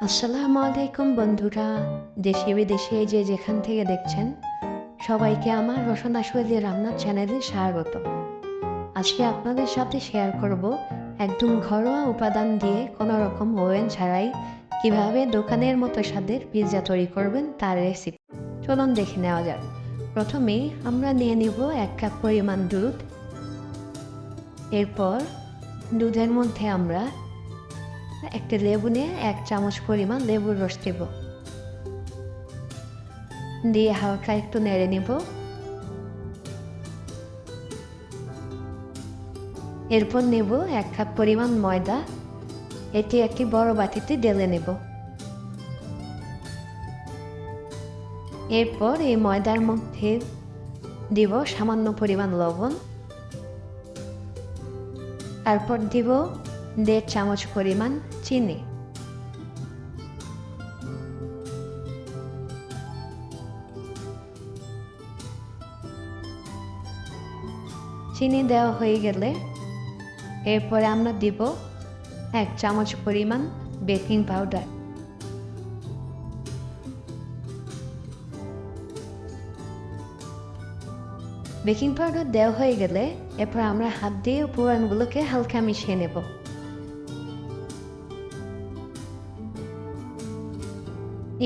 আসসালামু আলাইকুম বন্ধুরা, দেশে বিদেশে যে যেখান থেকে দেখছেন সবাইকে আমার রসনাশৈলী রান্নার চ্যানেলে স্বাগত। আজকে আপনাদের সাথে শেয়ার করব একদম ঘরোয়া উপাদান দিয়ে কোনো রকম ওভেন ছাড়াই কিভাবে দোকানের মতো স্বাদের পিৎজা তৈরি করবেন তার রেসিপি। চলুন দেখে নেওয়া যাক। প্রথমেই আমরা নিয়ে নিব 1 কাপ পরিমাণ দুধ। এরপর দুধের মধ্যে আমরা একটা লেবু নিয়ে 1 চামচ পরিমাণ লেবুর রস দেব, দিয়ে হালকা একটু নেড়ে নেব। এরপর নেব 1 কাপ পরিমাণ ময়দা, এটি একটি বড় বাটিতে ঢেলে নেব। এরপর এই ময়দার মধ্যে দিব সামান্য পরিমাণ লবণ, তারপর দিব 1.5 চামচ পরিমাণ চিনি। চিনি দেওয়া হয়ে গেলে এরপরে আমরা দিব 1 চামচ পরিমাণ বেকিং পাউডার। বেকিং পাউডার দেওয়া হয়ে গেলে এরপর আমরা হাত দিয়ে উপকরণগুলোকে হালকা মিশিয়ে নেব।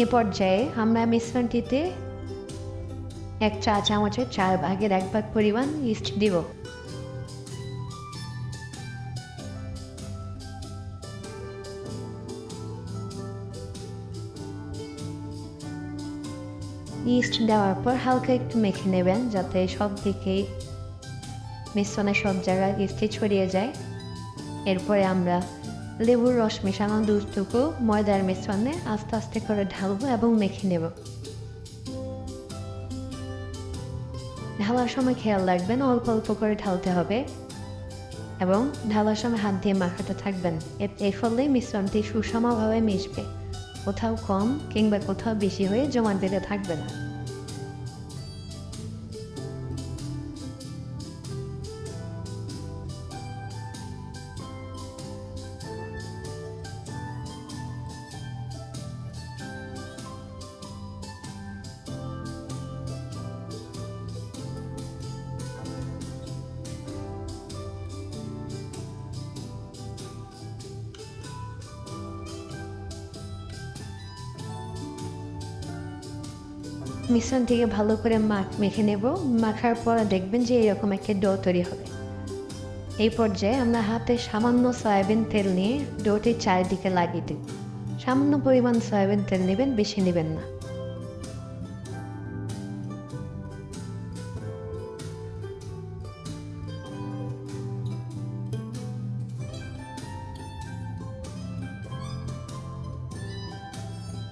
এ পর্যায়ে আমরা মিশ্রণটিতে 1 চা চামচের 4 ভাগের 1 ভাগ পরিমাণ ইস্ট দিব। ইস্ট দেওয়ার পর হালকা একটু মেখে নেবেন যাতে সব দিকেই মিশ্রণের সব জায়গায় ইস্টে ছড়িয়ে যায়। এরপরে আমরা লেবুর রস মেশানো দুধটুকু ময়দার মিশ্রণে আস্তে আস্তে করে ঢালবো এবং মেখে নেব। ঢালার সময় খেয়াল রাখবেন অল্প অল্প করে ঢালতে হবে এবং ঢালার সময় হাত দিয়ে মাখাতে থাকবেন। এর ফলে মিশ্রণটি সুষমভাবে মিশবে, কোথাও কম কিংবা কোথাও বেশি হয়ে জমাট বেঁধে থাকবে না। মিশ্রণটিকে ভালো করে মেখে নেব। মাখার পর দেখবেন যে এরকম একটা ডো তৈরি হবে। এই পর্যায়ে আমরা হাতে সামান্য সয়াবিন তেল নিয়ে ডোটির চারিদিকে লাগিয়ে দিই। সামান্য পরিমাণ সয়াবিন তেল নেবেন, বেশি নেবেন না।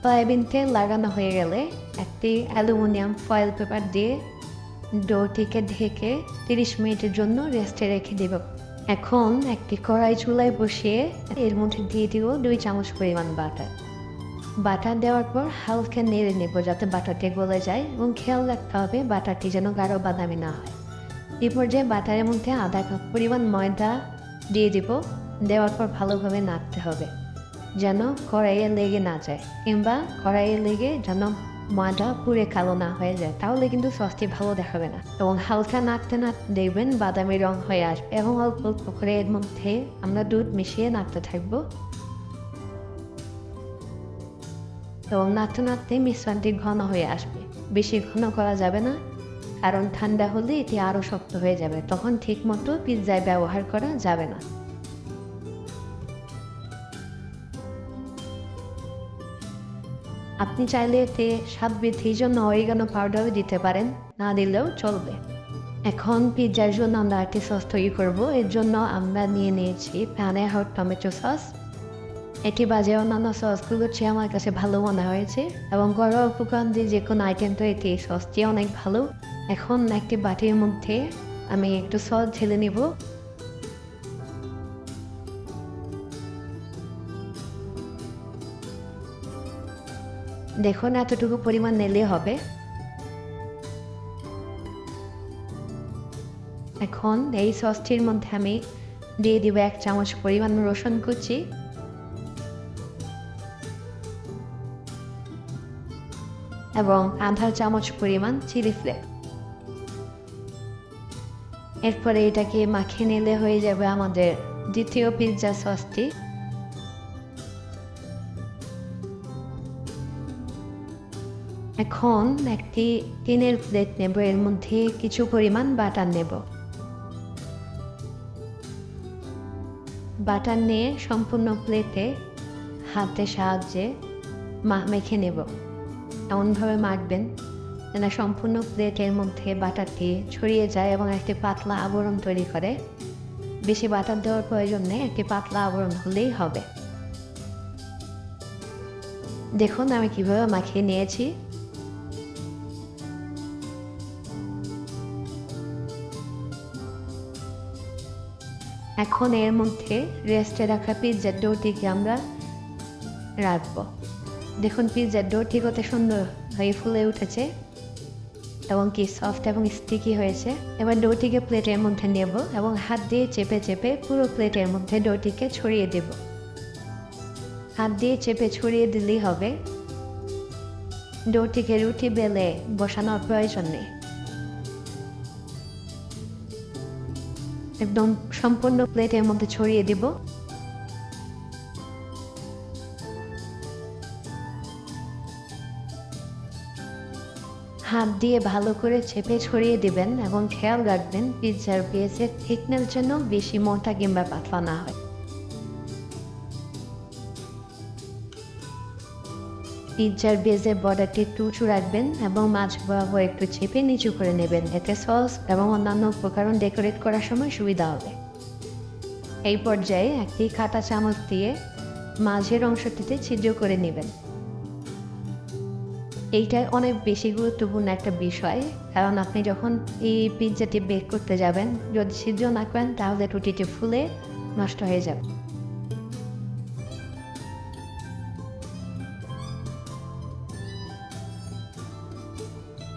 সয়াবিন তেল লাগানো হয়ে গেলে একটি অ্যালুমিনিয়াম ফয়েল পেপার দিয়ে ডোটিকে ঢেকে 30 মিনিটের জন্য রেস্টে রেখে দেব। এখন একটি কড়াই চুলায় বসিয়ে এর মধ্যে দিয়ে দিব 2 চামচ পরিমাণ বাটার। বাটার দেওয়ার পর হালকা নেড়ে নেব যাতে বাটারটি গলে যায় এবং খেয়াল রাখতে হবে বাটারটি যেন গাঢ় বাদামি না হয়। এই পর্যায়ে বাটারের মধ্যে আধা কাপ পরিমাণ ময়দা দিয়ে দিব। দেওয়ার পর ভালোভাবে নাড়তে হবে যেন কড়াইয়ে লেগে না যায় কিংবা কড়াইয়ে লেগে যেন ময়দা পুড়ে কালো না হয়ে যায়, তাহলে কিন্তু সসটি ভালো দেখাবে না। এবং হালকা নাড়তে নাড়তে দেখবেন বাদামি রং হয়ে আসবে এবং অল্প অল্প করে এর মধ্যে আমরা দুধ মিশিয়ে নাড়তে থাকবো এবং নাড়তে নাড়তে মিশ্রণটি ঘন হয়ে আসবে। বেশি ঘন করা যাবে না, কারণ ঠান্ডা হলে এটি আরও শক্ত হয়ে যাবে, তখন ঠিক মতো পিৎজায় ব্যবহার করা যাবে না। আপনি চাইলে এতে স্বাদ বৃদ্ধির জন্য অরিগানো পাউডারও দিতে পারেন, না দিলেও চলবে। এখন পিৎজার জন্য আমরা একটি সস তৈরি করব। এর জন্য আমরা নিয়ে নিয়েছি প্রানের হট টমেটো সস। এটি বাজে অন্যান্য সসগুলোর চেয়ে আমার কাছে ভালো মনে হয়েছে এবং ঘরোয়া উপকরণ দিয়ে যে কোনো আইটেম তো এটি সসটি অনেক ভালো। এখন একটি বাটির মধ্যে আমি একটু সস ঢেলে নেব। দেখুন এতটুকু পরিমাণ নিলে হবে। এখন এই সসটির মধ্যে আমি দিয়ে দিব 1 চামচ পরিমাণ রসুন কুচি, এবং আধা চামচ পরিমাণ চিলি ফ্লেক। এরপরে এটাকে মাখিয়ে নিলে হয়ে যাবে আমাদের দ্বিতীয় পিৎজা সসটি। এখন একটি টিনের প্লেট নেব, এর মধ্যে কিছু পরিমাণ বাটার নেব। বাটার নিয়ে সম্পূর্ণ প্লেটে হাতের সাহায্যে মেখে নেব। এমনভাবে মাখবেন যেন সম্পূর্ণ প্লেটের মধ্যে বাটারটি ছড়িয়ে যায় এবং একটি পাতলা আবরণ তৈরি করে। বেশি বাটার দেওয়ার প্রয়োজন নেই, একটি পাতলা আবরণ হলেই হবে। দেখুন আমি কিভাবে মাখিয়ে নিয়েছি। এখন এর মধ্যে রেস্টে রাখা পিৎজার ডোটিকে আমরা রাখবো। দেখুন পিৎজার ডোটি কত সুন্দর হয়ে ফুলে উঠেছে এবং কি সফট এবং স্টিকি হয়েছে। এবার ডোটিকে প্লেটের মধ্যে নেব এবং হাত দিয়ে চেপে চেপে পুরো প্লেটের মধ্যে ডোটিকে ছড়িয়ে দেব। হাত দিয়ে চেপে ছড়িয়ে দিলেই হবে। ডোটিকে রুটি বেলে বসানোর প্রয়োজন নেই। একদম সম্পূর্ণ প্লেটের মধ্যে ছড়িয়ে দিব। হাত দিয়ে ভালো করে চেপে ছড়িয়ে দিবেন এবং খেয়াল রাখবেন পিৎজার বেসের থিকনেস যেন বেশি মোটা কিংবা পাতলা না হয়। পিৎজার বেসের বর্ডারটি একটু উঁচু রাখবেন এবং মাঝ বরাবর একটু চেপে নিচু করে নেবেন, এতে সস এবং অন্যান্য উপকরণ ডেকোরেট করার সময় সুবিধা হবে। এই পর্যায়ে একটি কাঁটা চামচ দিয়ে মাঝের অংশটিতে ছিদ্র করে নেবেন। এইটা অনেক বেশি গুরুত্বপূর্ণ একটা বিষয়, কারণ আপনি যখন এই পিৎজাটি বেক করতে যাবেন যদি ছিদ্র না করেন তাহলে রুটিটি ফুলে নষ্ট হয়ে যাবে।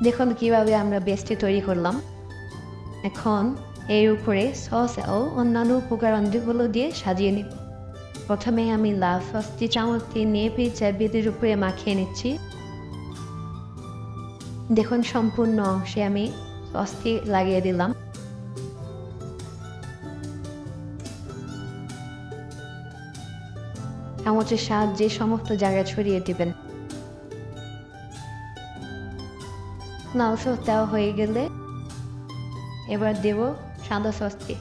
দেখুন কিভাবে আমরা বেসটি তৈরি করলাম। এখন এর উপরে সস ও অন্যান্য উপকরণগুলো দিয়ে সাজিয়ে নিব। প্রথমে আমি লাল সসটি চামচটি নিয়ে পিৎজার বেসের উপরে মাখিয়ে নিচ্ছি। দেখুন সম্পূর্ণ অংশে আমি সসটি লাগিয়ে দিলাম। চামচের সাহায্যে সমস্ত জায়গায় ছড়িয়ে দিবেন। লাল সস দেওয়া হয়ে গেলে এবার দেব সাদা সসটি।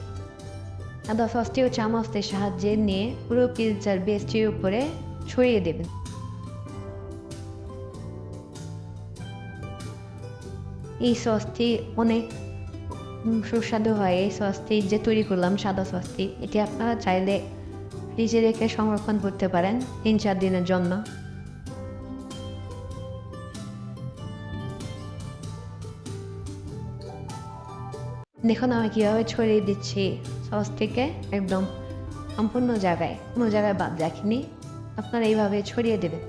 সাদা সসটিও চামচের সাহায্যে নিয়ে পুরো পিৎজার বেসটির উপরে ছড়িয়ে দেবেন। এই সসটি অনেক সুস্বাদু হয়। এই সসটি যে তৈরি করলাম সাদা সসটি, এটি আপনারা চাইলে ফ্রিজে রেখে সংরক্ষণ করতে পারেন 3-4 দিনের জন্য। দেখুন আমি কীভাবে ছড়িয়ে দিচ্ছি সসটিকে একদম সম্পূর্ণ জায়গায়, কোনো জায়গায় বাদ রাখিনি। আপনারা এইভাবে ছড়িয়ে দেবেন।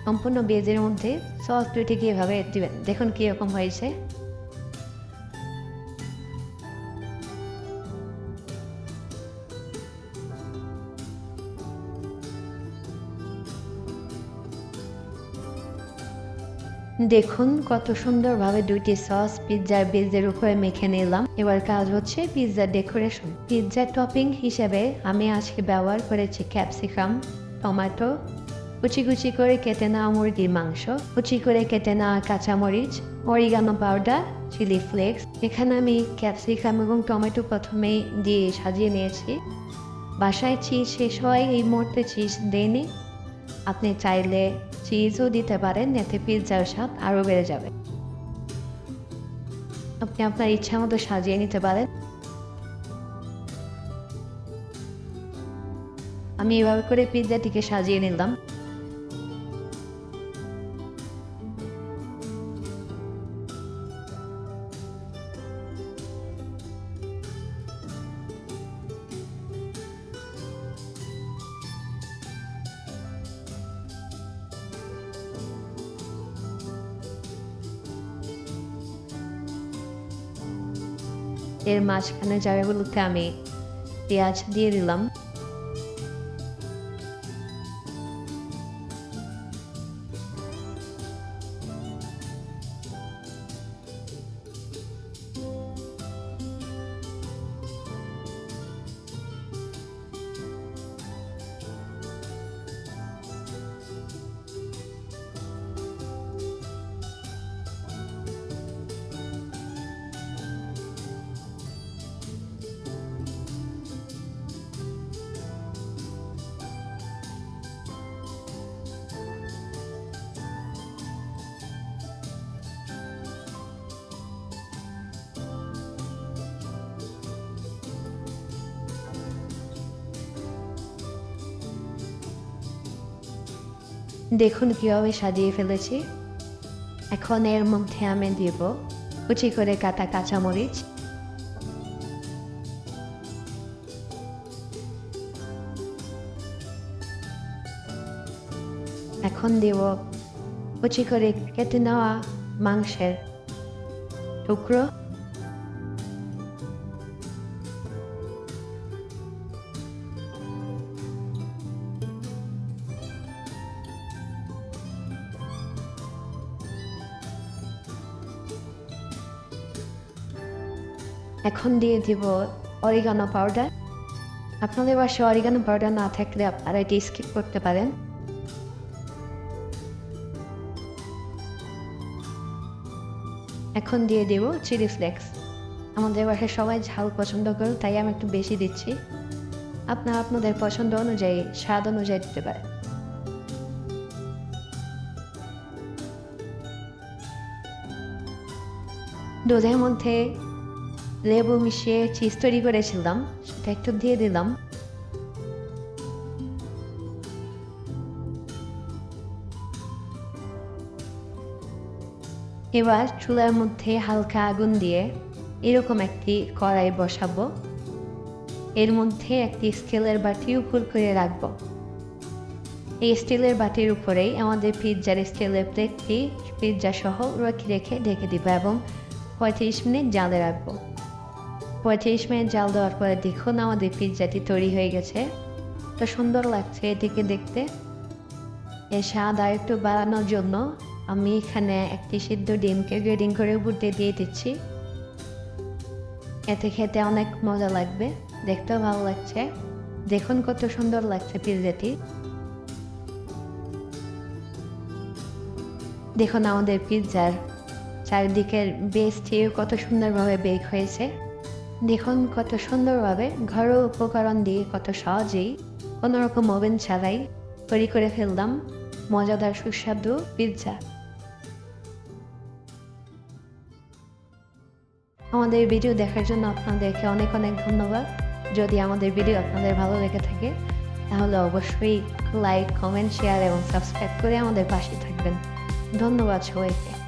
সম্পূর্ণ বেজের মধ্যে সস দুটিকে এভাবে দিবেন। দেখুন কীরকম হয়েছে। দেখুন কত সুন্দরভাবে দুইটি সস পিৎজার বেসের উপরে মেখে নিলাম। এবার কাজ হচ্ছে পিৎজার ডেকোরেশন। পিৎজার টপিং হিসেবে আমি আজকে ব্যবহার করেছি ক্যাপসিকাম, টমেটো, কুচি কুচি করে কেটে নেওয়া মুরগির মাংস, কুচি করে কেটে নেওয়া কাঁচামরিচ, অরিগানো পাউডার, চিলি ফ্লেক্স। এখানে আমি ক্যাপসিকাম এবং টমেটো প্রথমেই দিয়ে সাজিয়ে নিয়েছি। বাসায় চিজ শেষ হয় এই মুহূর্তে চিজ দেয়নি। আপনি চাইলে চিজও দিতে পারেন, এতে পিৎজার স্বাদ আরও বেড়ে যাবে। আপনি আপনার ইচ্ছা মতো সাজিয়ে নিতে পারেন। আমি এভাবে করে পিৎজাটিকে সাজিয়ে নিলাম। এর মাঝখানে জায়গাগুলোতে আমি পেঁয়াজ দিয়ে দিলাম। দেখুন কীভাবে সাজিয়ে ফেলেছি। এখন এর মধ্যে আমি দেব কুচি করে কাটা কাঁচামরিচ, এখন দেব কুচি করে কেটে নেওয়া মাংসের টুকরো, এখন দিয়ে দিব অরিগানো পাউডার। আপনাদের বাসায় অরিগানো পাউডার না থাকলে আপনারা এটি স্কিপ করতে পারেন। এখন দিয়ে দেব চিলি ফ্লেক্স। আমাদের বাসায় সবাই ঝাল পছন্দ করে, তাই আমি একটু বেশি দিচ্ছি। আপনারা আপনাদের পছন্দ অনুযায়ী, স্বাদ অনুযায়ী দিতে পারেন। দুধের মধ্যে লেবু মিশিয়ে চিজ তৈরি করেছিলাম, সেটা একটু দিয়ে দিলাম। এবার চুলার মধ্যে হালকা আগুন দিয়ে এরকম একটি কড়াই বসাবো। এর মধ্যে একটি স্টিলের বাটি উপর করে রাখবো। এই স্টিলের বাটির উপরেই আমাদের পিৎজার স্টিলের প্লেটটি পিৎজা সহ রেখে ঢেকে দিব এবং 35 মিনিট জালে রাখবো। 35 মিনিট জাল দেওয়ার পরে দেখুন আমাদের পিৎজাটি তৈরি হয়ে গেছে। তো সুন্দর লাগছে এটিকে দেখতে। এর স্বাদ আর একটু বাড়ানোর জন্য আমি এখানে একটি সিদ্ধ ডিমকে গ্রেডিং করে উপর দিয়ে দিচ্ছি। এতে খেতে অনেক মজা লাগবে, দেখতেও ভালো লাগছে। দেখুন কত সুন্দর লাগছে পিৎজাটি। দেখুন আমাদের পিৎজার চারিদিকের বেসটি কত সুন্দরভাবে বেক হয়েছে। দেখুন কত সুন্দরভাবে ঘরোয়া উপকরণ দিয়ে কত সহজেই কোনোরকম ওভেন ছাড়াই তৈরি করে ফেললাম মজাদার সুস্বাদু পিৎজা। আমাদের ভিডিও দেখার জন্য আপনাদেরকে অনেক অনেক ধন্যবাদ। যদি আমাদের ভিডিও আপনাদের ভালো লেগে থাকে তাহলে অবশ্যই লাইক, কমেন্ট, শেয়ার এবং সাবস্ক্রাইব করে আমাদের পাশে থাকবেন। ধন্যবাদ সবাইকে।